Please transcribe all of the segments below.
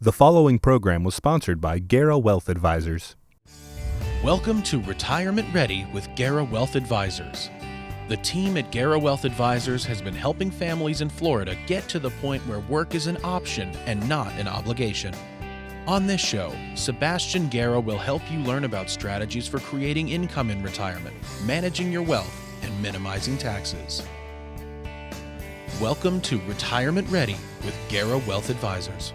The following program was sponsored by Guerra Wealth Advisors. Welcome to Retirement Ready with Guerra Wealth Advisors. The team at Guerra Wealth Advisors has been helping families in Florida get to the point where work is an option and not an obligation. On this show, Sebastian Guerra will help you learn about strategies for creating income in retirement, managing your wealth, and minimizing taxes. Welcome to Retirement Ready with Guerra Wealth Advisors.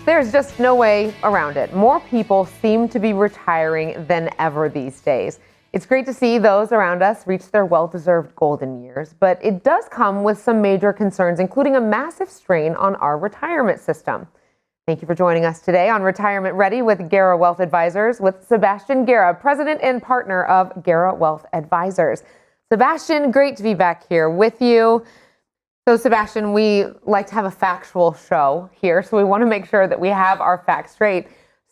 There's just no way around it. More people seem to be retiring than ever these days. It's great to see those around us reach their well-deserved golden years, but it does come with some major concerns, including a massive strain on our retirement system. Thank you for joining us today on Retirement Ready with Guerra Wealth Advisors with Sebastian Guerra, president and partner of Guerra Wealth Advisors. Sebastian, great to be back here with you. So Sebastian, we like to have a factual show here, so we want to make sure that we have our facts straight.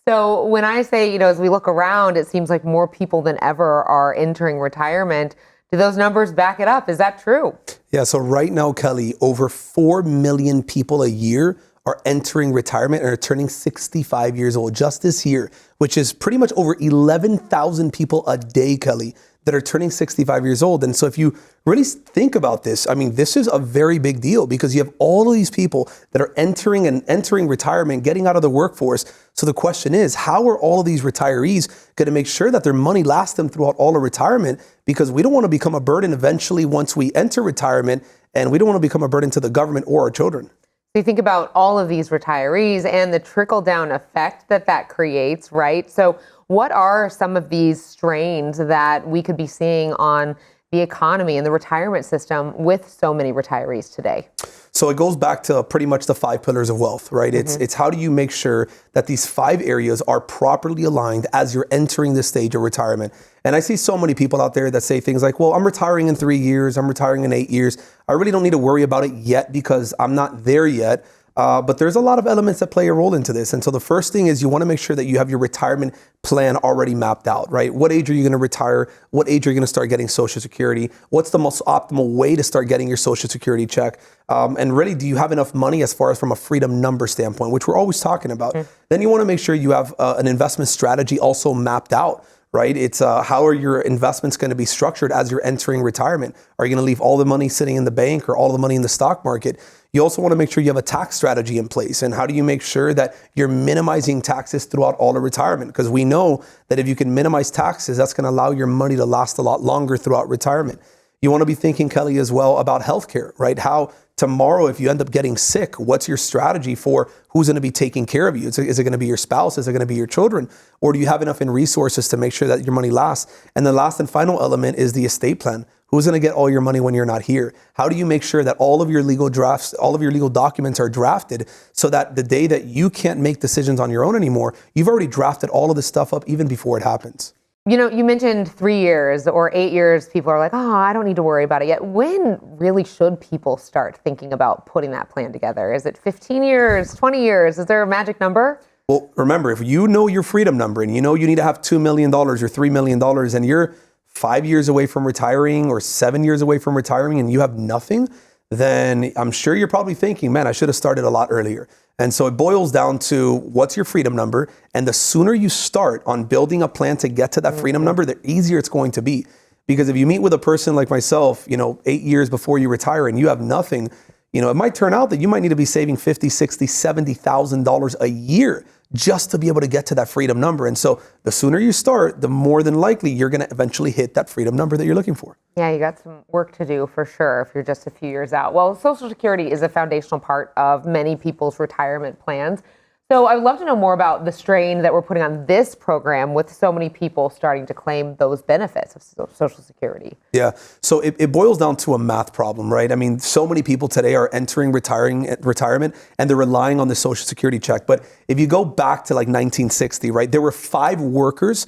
So when I say, as we look around, it seems like more people than ever are entering retirement. Do those numbers back it up? Is that true? Yeah, so right now, Kelly, over 4 million people a year are entering retirement and are turning 65 years old just this year, which is pretty much over 11,000 people a day, Kelly, that are turning 65 years old. And so if you really think about this, this is a very big deal because you have all of these people that are entering retirement, getting out of the workforce. So the question is, how are all of these retirees going to make sure that their money lasts them throughout all of retirement? Because we don't want to become a burden eventually once we enter retirement, and we don't want to become a burden to the government or our children. So you think about all of these retirees and the trickle-down effect that creates, right? So what are some of these strains that we could be seeing on the economy and the retirement system with so many retirees today? So it goes back to pretty much the 5 pillars of wealth, right? It's how do you make sure that these 5 areas are properly aligned as you're entering this stage of retirement? And I see so many people out there that say things like, well, I'm retiring in 3 years, I'm retiring in 8 years. I really don't need to worry about it yet because I'm not there yet. But there's a lot of elements that play a role into this. And so the first thing is you want to make sure that you have your retirement plan already mapped out, right? What age are you going to retire? What age are you going to start getting Social Security? What's the most optimal way to start getting your Social Security check? And really, do you have enough money as far as from a freedom number standpoint, which we're always talking about? Then you want to make sure you have an investment strategy also mapped out. Right? It's how are your investments going to be structured as you're entering retirement? Are you going to leave all the money sitting in the bank or all the money in the stock market? You also want to make sure you have a tax strategy in place. And how do you make sure that you're minimizing taxes throughout all of retirement? Because we know that if you can minimize taxes, that's going to allow your money to last a lot longer throughout retirement. You want to be thinking, Kelly, as well about healthcare, right? How tomorrow, if you end up getting sick, what's your strategy for who's going to be taking care of you? Is it going to be your spouse? Is it going to be your children? Or do you have enough in resources to make sure that your money lasts? And the last and final element is the estate plan. Who's going to get all your money when you're not here? How do you make sure that all of your legal drafts, all of your legal documents are drafted so that the day that you can't make decisions on your own anymore, you've already drafted all of this stuff up even before it happens? You mentioned 3 years or 8 years. People are like, oh, I don't need to worry about it yet. When really should people start thinking about putting that plan together? Is it 15 years, 20 years? Is there a magic number? Well, remember, if you know your freedom number and you know you need to have $2 million or $3 million and you're 5 years away from retiring or 7 years away from retiring and you have nothing, then I'm sure you're probably thinking, man, I should have started a lot earlier. And so it boils down to what's your freedom number? And the sooner you start on building a plan to get to that freedom number, the easier it's going to be. Because if you meet with a person like myself, 8 years before you retire and you have nothing, it might turn out that you might need to be saving $50,000, $60,000, $70,000 a year just to be able to get to that freedom number. And so the sooner you start, the more than likely you're going to eventually hit that freedom number that you're looking for. Yeah, you got some work to do for sure if you're just a few years out. Well, Social Security is a foundational part of many people's retirement plans. So I'd love to know more about the strain that we're putting on this program with so many people starting to claim those benefits of Social Security. Yeah, so it boils down to a math problem, right? So many people today are entering retirement and they're relying on the Social Security check. But if you go back to like 1960, right, there were 5 workers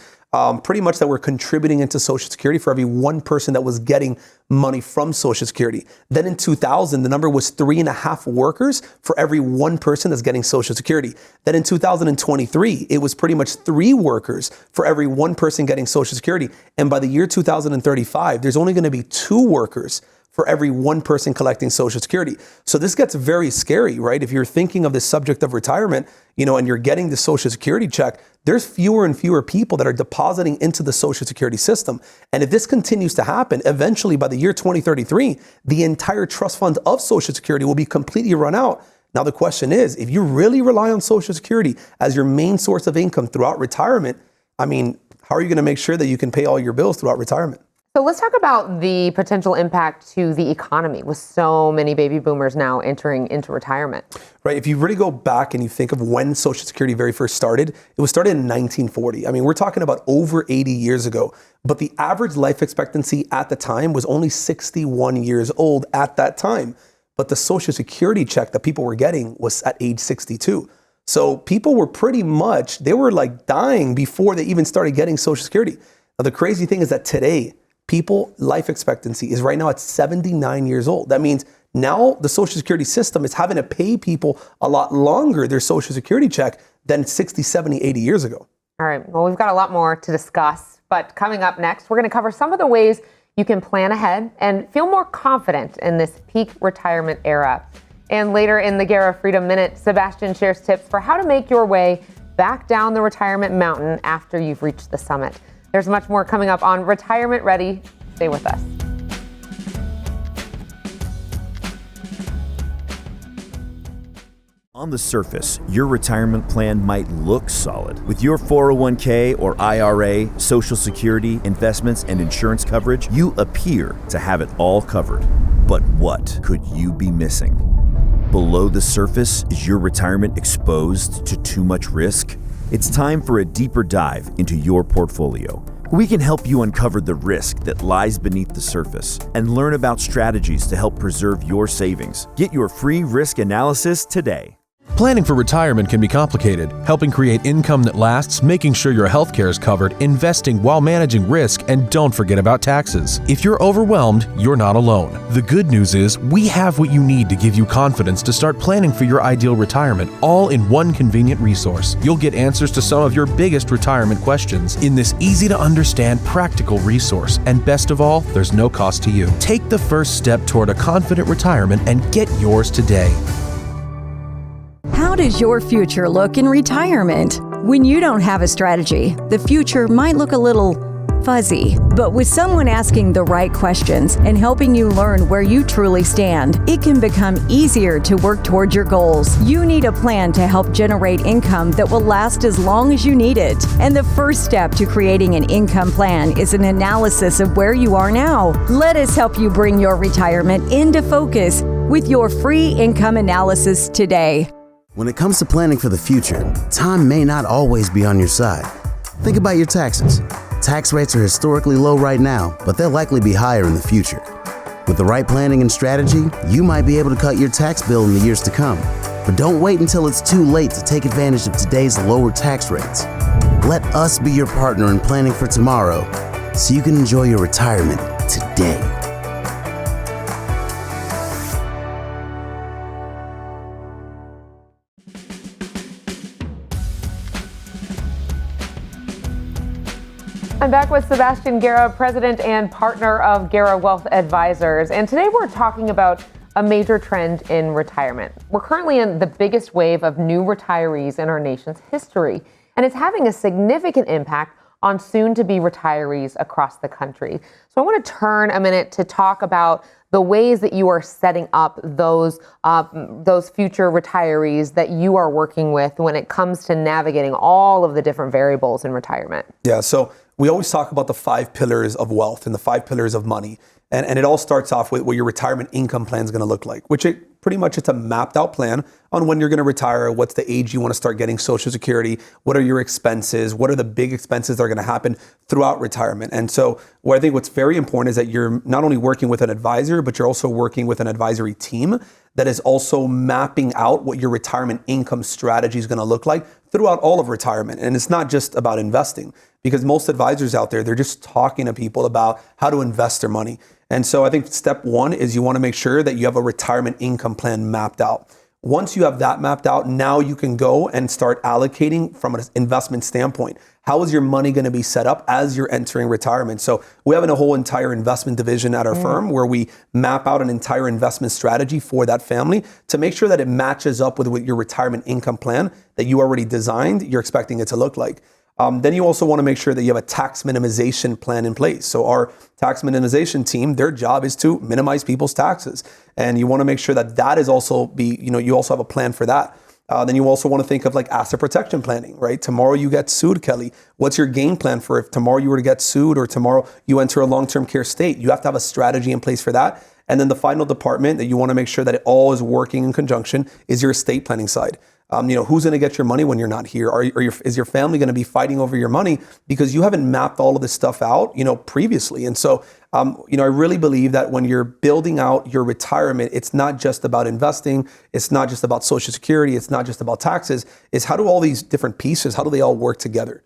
pretty much that were contributing into Social Security for every one person that was getting money from Social Security. Then in 2000, the number was 3.5 workers for every one person that's getting Social Security. Then in 2023, it was pretty much 3 workers for every one person getting Social Security. And by the year 2035, there's only going to be 2 workers for every one person collecting Social Security. So this gets very scary, right? If you're thinking of the subject of retirement, and you're getting the Social Security check, there's fewer and fewer people that are depositing into the Social Security system. And if this continues to happen, eventually by the year 2033, the entire trust fund of Social Security will be completely run out. Now, the question is, if you really rely on Social Security as your main source of income throughout retirement, how are you going to make sure that you can pay all your bills throughout retirement? So let's talk about the potential impact to the economy with so many baby boomers now entering into retirement. Right. If you really go back and you think of when Social Security very first started, it was started in 1940. We're talking about over 80 years ago. But the average life expectancy at the time was only 61 years old at that time. But the Social Security check that people were getting was at age 62. So people were they were like dying before they even started getting Social Security. Now, the crazy thing is that today, life expectancy is right now at 79 years old. That means now the Social Security system is having to pay people a lot longer their Social Security check than 60, 70, 80 years ago. All right. Well, we've got a lot more to discuss, but coming up next, we're going to cover some of the ways you can plan ahead and feel more confident in this peak retirement era. And later in the Guerra Freedom Minute, Sebastian shares tips for how to make your way back down the retirement mountain after you've reached the summit. There's much more coming up on Retirement Ready. Stay with us. On the surface, your retirement plan might look solid. With your 401k or IRA, Social Security, investments, and insurance coverage, you appear to have it all covered. But what could you be missing? Below the surface, is your retirement exposed to too much risk? It's time for a deeper dive into your portfolio. We can help you uncover the risk that lies beneath the surface and learn about strategies to help preserve your savings. Get your free risk analysis today. Planning for retirement can be complicated. Helping create income that lasts, making sure your health care is covered, investing while managing risk, and don't forget about taxes. If you're overwhelmed, you're not alone. The good news is we have what you need to give you confidence to start planning for your ideal retirement, all in one convenient resource. You'll get answers to some of your biggest retirement questions in this easy-to-understand, practical resource. And best of all, there's no cost to you. Take the first step toward a confident retirement and get yours today. How does your future look in retirement? When you don't have a strategy, the future might look a little fuzzy. But with someone asking the right questions and helping you learn where you truly stand, it can become easier to work toward your goals. You need a plan to help generate income that will last as long as you need it. And the first step to creating an income plan is an analysis of where you are now. Let us help you bring your retirement into focus with your free income analysis today. When it comes to planning for the future, time may not always be on your side. Think about your taxes. Tax rates are historically low right now, but they'll likely be higher in the future. With the right planning and strategy, you might be able to cut your tax bill in the years to come. But don't wait until it's too late to take advantage of today's lower tax rates. Let us be your partner in planning for tomorrow, so you can enjoy your retirement today. I'm back with Sebastian Guerra, president and partner of Guerra Wealth Advisors. And today we're talking about a major trend in retirement. We're currently in the biggest wave of new retirees in our nation's history, and it's having a significant impact on soon-to-be retirees across the country. So I want to turn a minute to talk about the ways that you are setting up those future retirees that you are working with when it comes to navigating all of the different variables in retirement. Yeah, so we always talk about the 5 pillars of wealth and the 5 pillars of money. And it all starts off with what your retirement income plan is going to look like, which pretty much it's a mapped out plan on when you're going to retire, what's the age you want to start getting Social Security, what are your expenses, what are the big expenses that are going to happen throughout retirement. And so what I think what's very important is that you're not only working with an advisor, but you're also working with an advisory team that is also mapping out what your retirement income strategy is going to look like throughout all of retirement. And it's not just about investing, because most advisors out there, they're just talking to people about how to invest their money. And so I think step 1 is you want to make sure that you have a retirement income plan mapped out. Once you have that mapped out, now you can go and start allocating from an investment standpoint. How is your money going to be set up as you're entering retirement? So we have a whole entire investment division at our firm where we map out an entire investment strategy for that family to make sure that it matches up with what your retirement income plan that you already designed, you're expecting it to look like. Then you also want to make sure that you have a tax minimization plan in place. So our tax minimization team, their job is to minimize people's taxes. And you want to make sure that that is also you also have a plan for that. Then you also want to think of like asset protection planning, right? Tomorrow you get sued, Kelli. What's your game plan for if tomorrow you were to get sued or tomorrow you enter a long-term care state? You have to have a strategy in place for that. And then the final department that you want to make sure that it all is working in conjunction is your estate planning side. Who's going to get your money when you're not here? Is your family going to be fighting over your money because you haven't mapped all of this stuff out, previously? And so, I really believe that when you're building out your retirement, it's not just about investing. It's not just about Social Security. It's not just about taxes. It's how do all these different pieces, how do they all work together?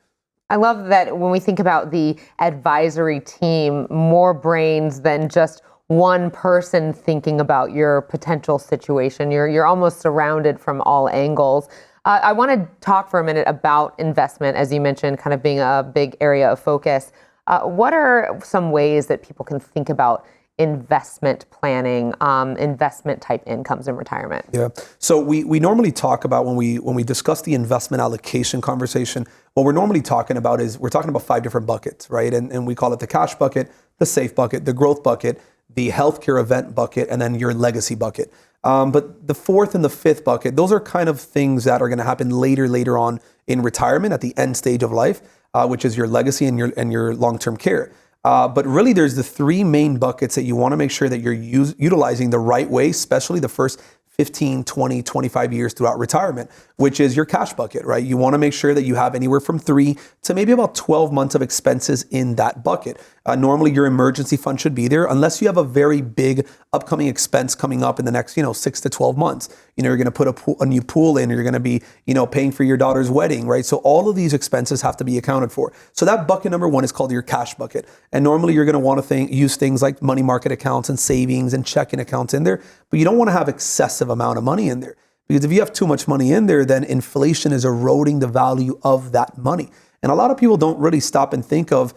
I love that when we think about the advisory team, more brains than just one person thinking about your potential situation. You're almost surrounded from all angles. I want to talk for a minute about investment, as you mentioned, kind of being a big area of focus. What are some ways that people can think about investment planning, investment type incomes in retirement? Yeah. So we normally talk about when we discuss the investment allocation conversation, what we're normally talking about is we're talking about 5 different buckets, right? And we call it the cash bucket, the safe bucket, the growth bucket, the healthcare event bucket, and then your legacy bucket. But the 4th and the 5th bucket, those are kind of things that are going to happen later on in retirement at the end stage of life, which is your legacy and your long-term care. But really, there's the 3 main buckets that you want to make sure that you're utilizing the right way, especially the first 15, 20, 25 years throughout retirement, which is your cash bucket, right? You want to make sure that you have anywhere from 3 to maybe about 12 months of expenses in that bucket. Normally, your emergency fund should be there unless you have a very big upcoming expense coming up in the next, 6 to 12 months. You're going to put a new pool in, or you're going to be, paying for your daughter's wedding, right? So all of these expenses have to be accounted for. So that bucket number 1 is called your cash bucket. And normally you're going to want to use things like money market accounts and savings and checking accounts in there, but you don't want to have excessive amount of money in there. Because if you have too much money in there, then inflation is eroding the value of that money. And a lot of people don't really stop and think of,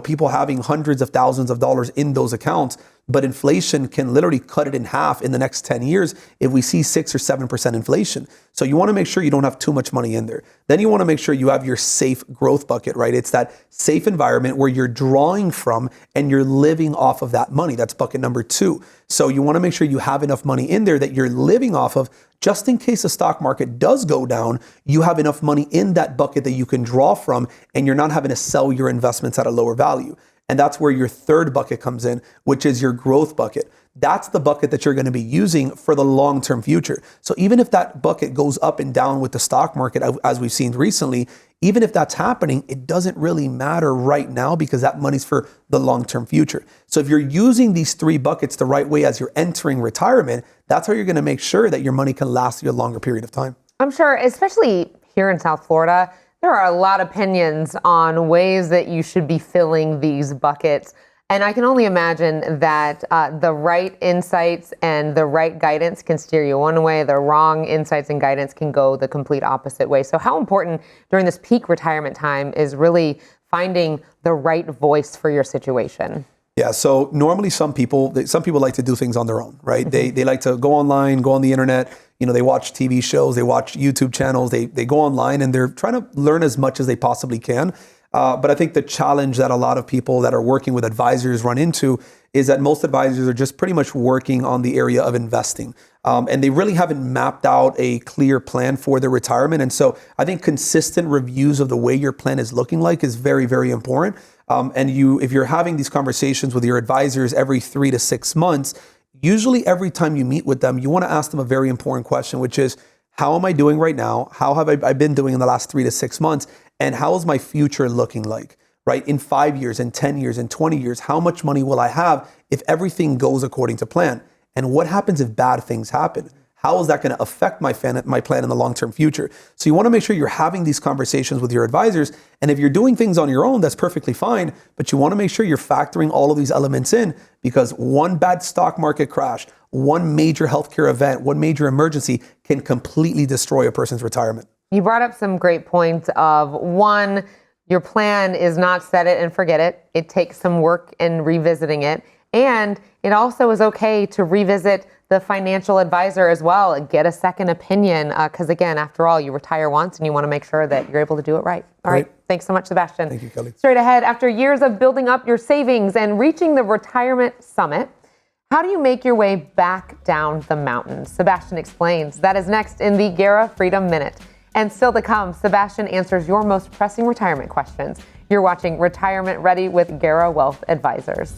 people having hundreds of thousands of dollars in those accounts, but inflation can literally cut it in half in the next 10 years if we see 6 or 7% inflation. So you want to make sure you don't have too much money in there. Then you want to make sure you have your safe growth bucket, right? It's that safe environment where you're drawing from and you're living off of that money. That's bucket number 2. So you want to make sure you have enough money in there that you're living off of just in case the stock market does go down. You have enough money in that bucket that you can draw from, and you're not having to sell your investments at a lower value. And that's where your 3rd bucket comes in, which is your growth bucket. That's the bucket that you're going to be using for the long-term future. So even if that bucket goes up and down with the stock market, as we've seen recently, even if that's happening, it doesn't really matter right now because that money's for the long-term future. So if you're using these 3 buckets the right way as you're entering retirement, that's how you're going to make sure that your money can last you a longer period of time. I'm sure, especially here in South Florida, there are a lot of opinions on ways that you should be filling these buckets. And I can only imagine that the right insights and the right guidance can steer you one way. The wrong insights and guidance can go the complete opposite way. So how important during this peak retirement time is really finding the right voice for your situation? Yeah, so normally some people like to do things on their own, right? They like to go online, go on the internet, they watch TV shows, they watch YouTube channels, they go online and they're trying to learn as much as they possibly can. But I think the challenge that a lot of people that are working with advisors run into is that most advisors are just pretty much working on the area of investing. And they really haven't mapped out a clear plan for their retirement. And so I think consistent reviews of the way your plan is looking like is very, very important. And if you're having these conversations with your advisors every 3 to 6 months, usually every time you meet with them, you want to ask them a very important question, which is, how am I doing right now? How have I been doing in the last 3 to 6 months? And how is my future looking like, right? In 5 years, in 10 years, in 20 years, how much money will I have if everything goes according to plan? And what happens if bad things happen? How is that going to affect my plan in the long-term future? So you want to make sure you're having these conversations with your advisors. And if you're doing things on your own, that's perfectly fine. But you want to make sure you're factoring all of these elements in, because one bad stock market crash, one major healthcare event, one major emergency can completely destroy a person's retirement. You brought up some great points of, one, Your plan is not set it and forget it. It takes some work in revisiting it. And it also is okay to revisit the financial advisor as well and get a second opinion. Because again, after all, you retire once and you want to make sure that you're able to do it right. All right. Thanks so much, Sebastian. Thank you, Kelli. Straight ahead, after years of building up your savings and reaching the retirement summit, how do you make your way back down the mountain? Sebastian explains. That is next in the Guerra Freedom Minute. And still to come, Sebastian answers your most pressing retirement questions. You're watching Retirement Ready with Guerra Wealth Advisors.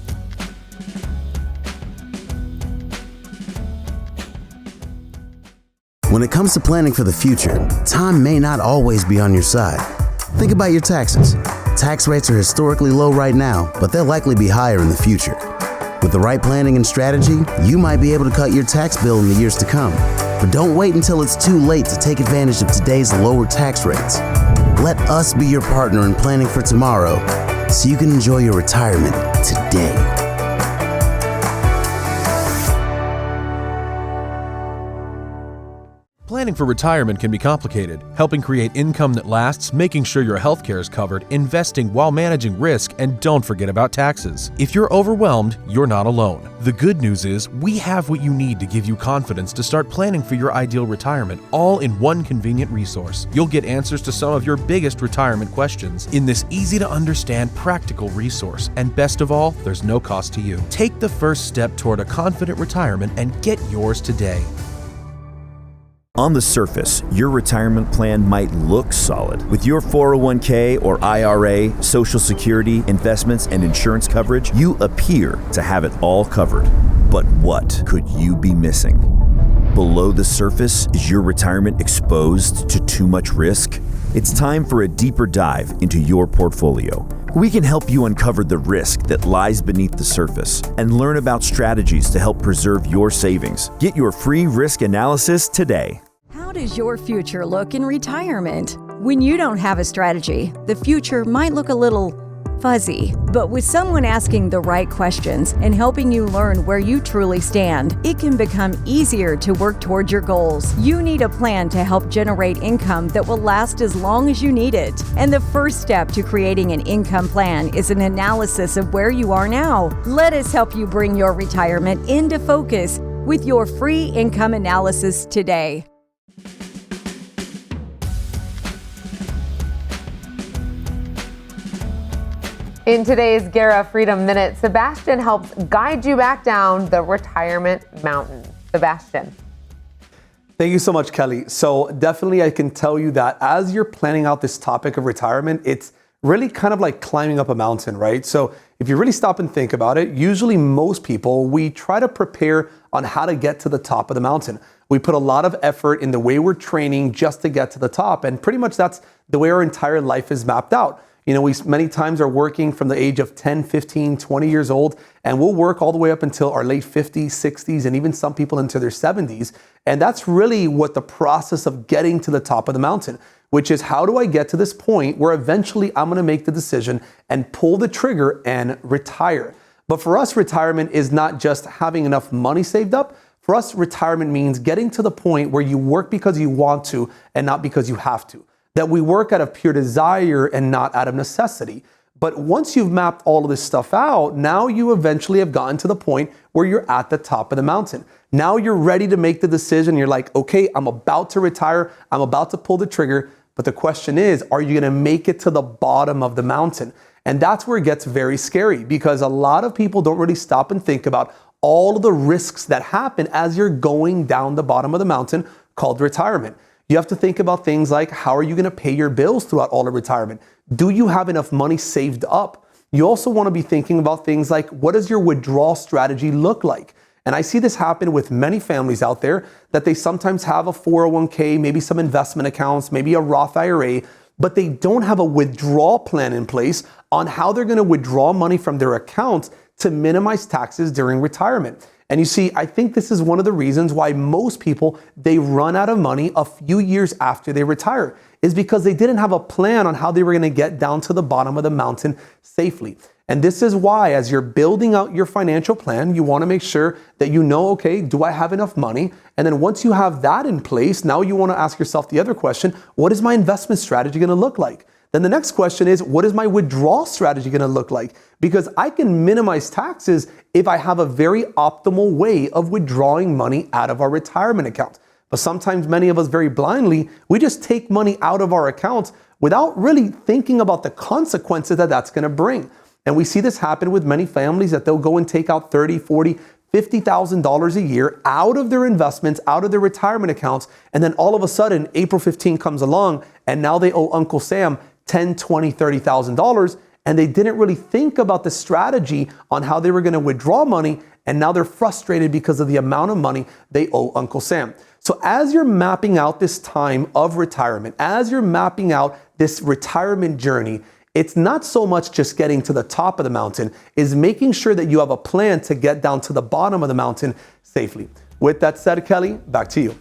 When it comes to planning for the future, time may not always be on your side. Think about your taxes. Tax rates are historically low right now, but they'll likely be higher in the future. With the right planning and strategy, you might be able to cut your tax bill in the years to come. But don't wait until it's too late to take advantage of today's lower tax rates. Let us be your partner in planning for tomorrow so you can enjoy your retirement today. Planning for retirement can be complicated. Helping create income that lasts, making sure your healthcare is covered, investing while managing risk, and don't forget about taxes. If you're overwhelmed, you're not alone. The good news is we have what you need to give you confidence to start planning for your ideal retirement, all in one convenient resource. You'll get answers to some of your biggest retirement questions in this easy-to-understand, practical resource. And best of all, there's no cost to you. Take the first step toward a confident retirement and get yours today. On the surface, your retirement plan might look solid. With your 401k or IRA, Social Security, investments, and insurance coverage, you appear to have it all covered. But what could you be missing? Below the surface, is your retirement exposed to too much risk? It's time for a deeper dive into your portfolio. We can help you uncover the risk that lies beneath the surface and learn about strategies to help preserve your savings. Get your free risk analysis today. How does your future look in retirement? When you don't have a strategy, the future might look a little fuzzy. But with someone asking the right questions and helping you learn where you truly stand, it can become easier to work towards your goals. You need a plan to help generate income that will last as long as you need it. And the first step to creating an income plan is an analysis of where you are now. Let us help you bring your retirement into focus with your free income analysis today. In today's Guerra Freedom Minute, Sebastian helps guide you back down the retirement mountain. Sebastian. Thank you so much, Kelli. So definitely I can tell you that as you're planning out this topic of retirement, it's really kind of like climbing up a mountain, right? So if you really stop and think about it, usually most people, we try to prepare on how to get to the top of the mountain. We put a lot of effort in the way we're training just to get to the top. And pretty much that's the way our entire life is mapped out. You know, we many times are working from the age of 10, 15, 20 years old, and we'll work all the way up until our late 50s, 60s, and even some people into their 70s. And that's really what the process of getting to the top of the mountain, which is how do I get to this point where eventually I'm going to make the decision and pull the trigger and retire. But for us, retirement is not just having enough money saved up. For us, retirement means getting to the point where you work because you want to and not because you have to. That we work out of pure desire and not out of necessity. But once you've mapped all of this stuff out, now you eventually have gotten to the point where you're at the top of the mountain. Now you're ready to make the decision. You're like, okay, I'm about to retire. I'm about to pull the trigger. But the question is, are you going to make it to the bottom of the mountain? And that's where it gets very scary because a lot of people don't really stop and think about all of the risks that happen as you're going down the bottom of the mountain called retirement. You have to think about things like, how are you going to pay your bills throughout all of retirement? Do you have enough money saved up? You also want to be thinking about things like, what does your withdrawal strategy look like? And I see this happen with many families out there that they sometimes have a 401k, maybe some investment accounts, maybe a Roth IRA, but they don't have a withdrawal plan in place on how they're going to withdraw money from their accounts to minimize taxes during retirement. And you see, I think this is one of the reasons why most people, they run out of money a few years after they retire, is because they didn't have a plan on how they were going to get down to the bottom of the mountain safely. And this is why, as you're building out your financial plan, you want to make sure that you know, okay, do I have enough money? And then once you have that in place, now you want to ask yourself the other question, what is my investment strategy going to look like? then the next question is, what is my withdrawal strategy going to look like? Because I can minimize taxes if I have a very optimal way of withdrawing money out of our retirement account. But sometimes many of us very blindly, we just take money out of our accounts without really thinking about the consequences that that's going to bring. And we see this happen with many families that they'll go and take out $30,000, $40,000, $50,000 a year out of their investments, out of their retirement accounts. And then all of a sudden, April 15 comes along and now they owe Uncle Sam $10,000, $20,000, $30,000. And they didn't really think about the strategy on how they were going to withdraw money. And now they're frustrated because of the amount of money they owe Uncle Sam. So as you're mapping out this time of retirement, as you're mapping out this retirement journey, it's not so much just getting to the top of the mountain, is making sure that you have a plan to get down to the bottom of the mountain safely. With that said, Kelli, back to you.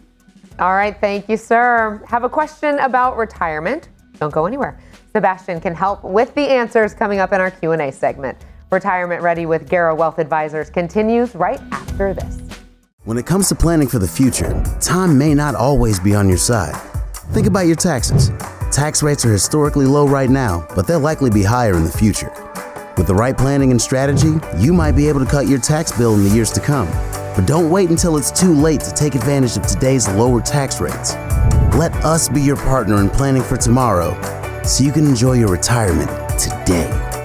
All right, thank you, sir. Have a question about retirement? Don't go anywhere. Sebastian can help with the answers coming up in our Q&A segment. Retirement Ready with Guerra Wealth Advisors continues right after this. When it comes to planning for the future, time may not always be on your side. Think about your taxes. Tax rates are historically low right now, but they'll likely be higher in the future. With the right planning and strategy, you might be able to cut your tax bill in the years to come. But don't wait until it's too late to take advantage of today's lower tax rates. Let us be your partner in planning for tomorrow, so you can enjoy your retirement today.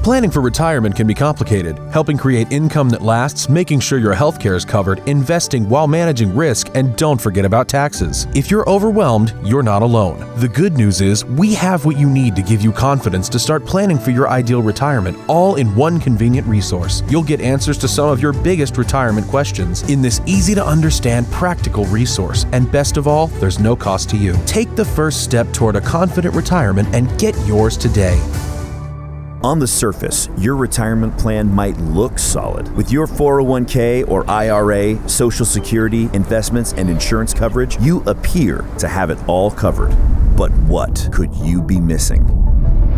Planning for retirement can be complicated. Helping create income that lasts, making sure your healthcare is covered, investing while managing risk, and don't forget about taxes. If you're overwhelmed, you're not alone. The good news is we have what you need to give you confidence to start planning for your ideal retirement, all in one convenient resource. You'll get answers to some of your biggest retirement questions in this easy-to-understand, practical resource. And best of all, there's no cost to you. Take the first step toward a confident retirement and get yours today. On the surface, your retirement plan might look solid. With your 401k or IRA, Social Security, investments, and insurance coverage, you appear to have it all covered. But what could you be missing?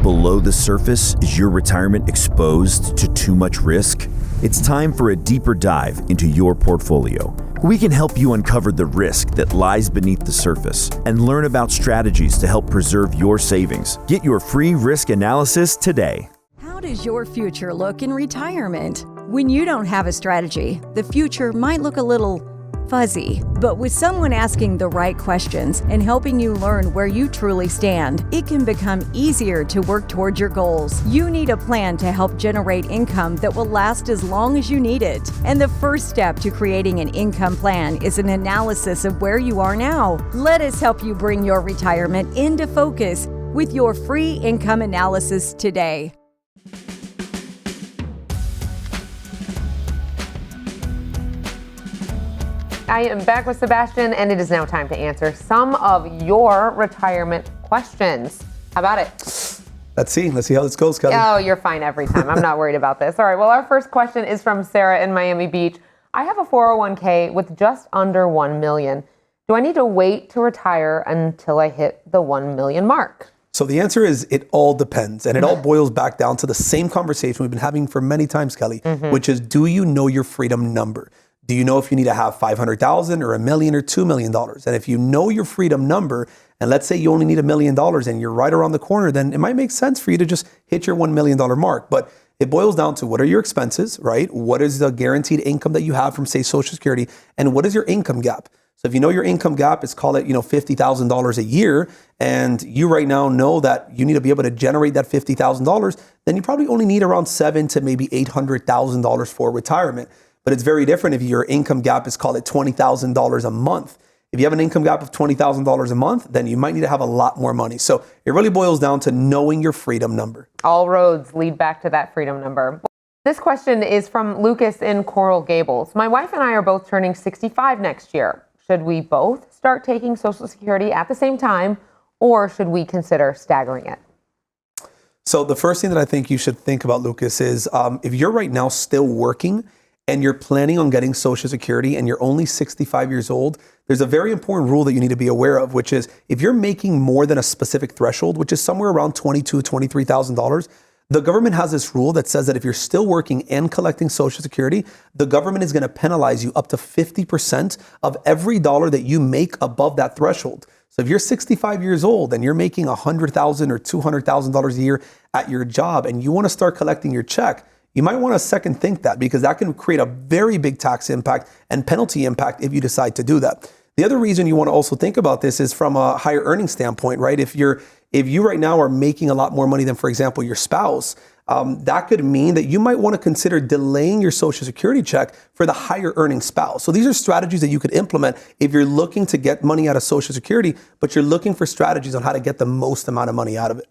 Below the surface, is your retirement exposed to too much risk? It's time for a deeper dive into your portfolio. We can help you uncover the risk that lies beneath the surface and learn about strategies to help preserve your savings. Get your free risk analysis today. How does your future look in retirement? When you don't have a strategy, the future might look a little fuzzy. But with someone asking the right questions and helping you learn where you truly stand, it can become easier to work toward your goals. You need a plan to help generate income that will last as long as you need it. And the first step to creating an income plan is an analysis of where you are now. Let us help you bring your retirement into focus with your free income analysis today. I am back with Sebastian, and it is now time to answer some of your retirement questions. How about it? Let's see how this goes, Kelli. Oh, you're fine every time. I'm not worried about this. All right, well, our first question is from Sarah in Miami Beach. I have a 401k with just under $1 million. Do I need to wait to retire until I hit the 1 million mark? So the answer is it all depends. And it all boils back down to the same conversation we've been having for many times, Kelli, which is, do you know your freedom number? Do you know if you need to have 500,000 or $1 million or $2 million? And if you know your freedom number, and let's say you only need $1 million and you're right around the corner, then it might make sense for you to just hit your $1 million mark. But it boils down to, what are your expenses, right? What is the guaranteed income that you have from, say, Social Security? And what is your income gap? So if you know your income gap is, call it, $50,000 a year, and you right now know that you need to be able to generate that $50,000, then you probably only need around $700,000 to maybe $800,000 for retirement. But it's very different if your income gap is, call it, $20,000 a month. If you have an income gap of $20,000 a month, then you might need to have a lot more money. So it really boils down to knowing your freedom number. All roads lead back to that freedom number. This question is from Lucas in Coral Gables. My wife and I are both turning 65 next year. Should we both start taking Social Security at the same time, or should we consider staggering it? So the first thing that I think you should think about, Lucas, is if you're right now still working and you're planning on getting Social Security and you're only 65 years old, there's a very important rule that you need to be aware of, which is if you're making more than a specific threshold, which is somewhere around $22,000, $23,000, The government has this rule that says that if you're still working and collecting Social Security, the government is going to penalize you up to 50% of every dollar that you make above that threshold. So if you're 65 years old and you're making $100,000 or $200,000 a year at your job and you want to start collecting your check, you might want to second think that, because that can create a very big tax impact and penalty impact if you decide to do that. The other reason you want to also think about this is from a higher earning standpoint, right? If you right now are making a lot more money than, for example, your spouse, that could mean that you might want to consider delaying your Social Security check for the higher earning spouse. So these are strategies that you could implement if you're looking to get money out of Social Security, but you're looking for strategies on how to get the most amount of money out of it.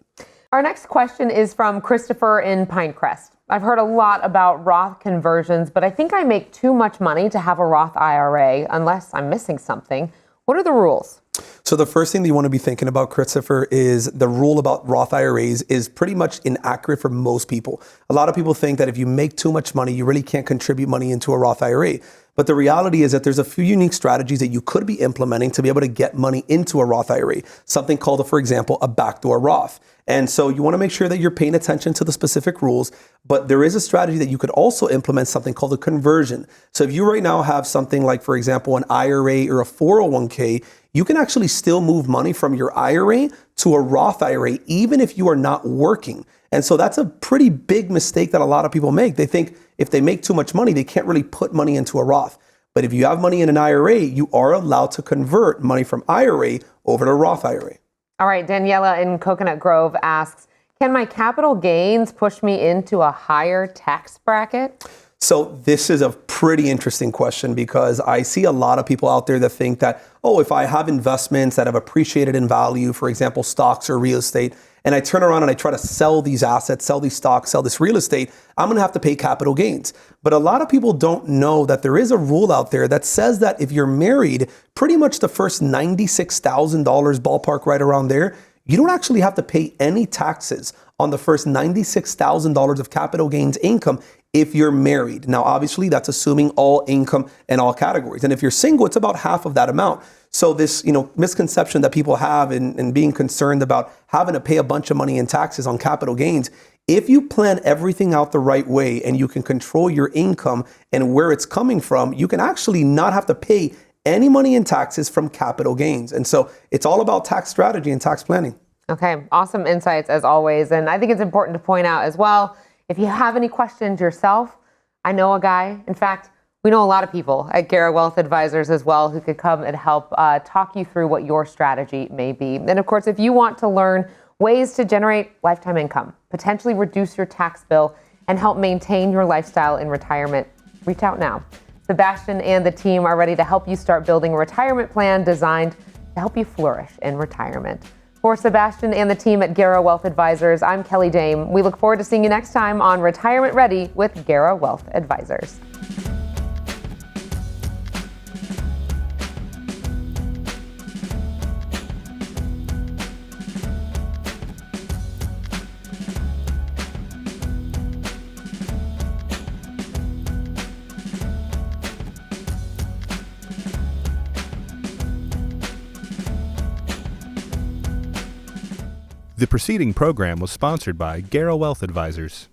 Our next question is from Christopher in Pinecrest. I've heard a lot about Roth conversions, but I think I make too much money to have a Roth IRA unless I'm missing something. What are the rules? So the first thing that you want to be thinking about, Christopher, is the rule about Roth IRAs is pretty much inaccurate for most people. A lot of people think that if you make too much money, you really can't contribute money into a Roth IRA. But the reality is that there's a few unique strategies that you could be implementing to be able to get money into a Roth IRA, something called, for example, a backdoor Roth. And so you want to make sure that you're paying attention to the specific rules, but there is a strategy that you could also implement, something called a conversion. So if you right now have something like, for example, an IRA or a 401k, you can actually still move money from your IRA to a Roth IRA, even if you are not working. And so that's a pretty big mistake that a lot of people make. They think if they make too much money, they can't really put money into a Roth. But if you have money in an IRA, you are allowed to convert money from IRA over to Roth IRA. All right, Daniela in Coconut Grove asks, can my capital gains push me into a higher tax bracket? So this is a pretty interesting question, because I see a lot of people out there that think that, oh, if I have investments that have appreciated in value, for example, stocks or real estate, and I turn around and I try to sell these assets, sell these stocks, sell this real estate, I'm going to have to pay capital gains. But a lot of people don't know that there is a rule out there that says that if you're married, pretty much the first $96,000 ballpark right around there, you don't actually have to pay any taxes on the first $96,000 of capital gains income if you're married. Now, obviously, that's assuming all income and all categories. And if you're single, it's about half of that amount. So this, misconception that people have in being concerned about having to pay a bunch of money in taxes on capital gains, if you plan everything out the right way and you can control your income and where it's coming from, you can actually not have to pay any money in taxes from capital gains. And so it's all about tax strategy and tax planning. Okay, awesome insights as always. And I think it's important to point out as well, if you have any questions yourself, I know a guy, in fact, we know a lot of people at Guerra Wealth Advisors as well who could come and help talk you through what your strategy may be. And of course, if you want to learn ways to generate lifetime income, potentially reduce your tax bill, and help maintain your lifestyle in retirement, reach out now. Sebastian and the team are ready to help you start building a retirement plan designed to help you flourish in retirement. For Sebastian and the team at Guerra Wealth Advisors, I'm Kelli Dame. We look forward to seeing you next time on Retirement Ready with Guerra Wealth Advisors. The preceding program was sponsored by Guerra Wealth Advisors.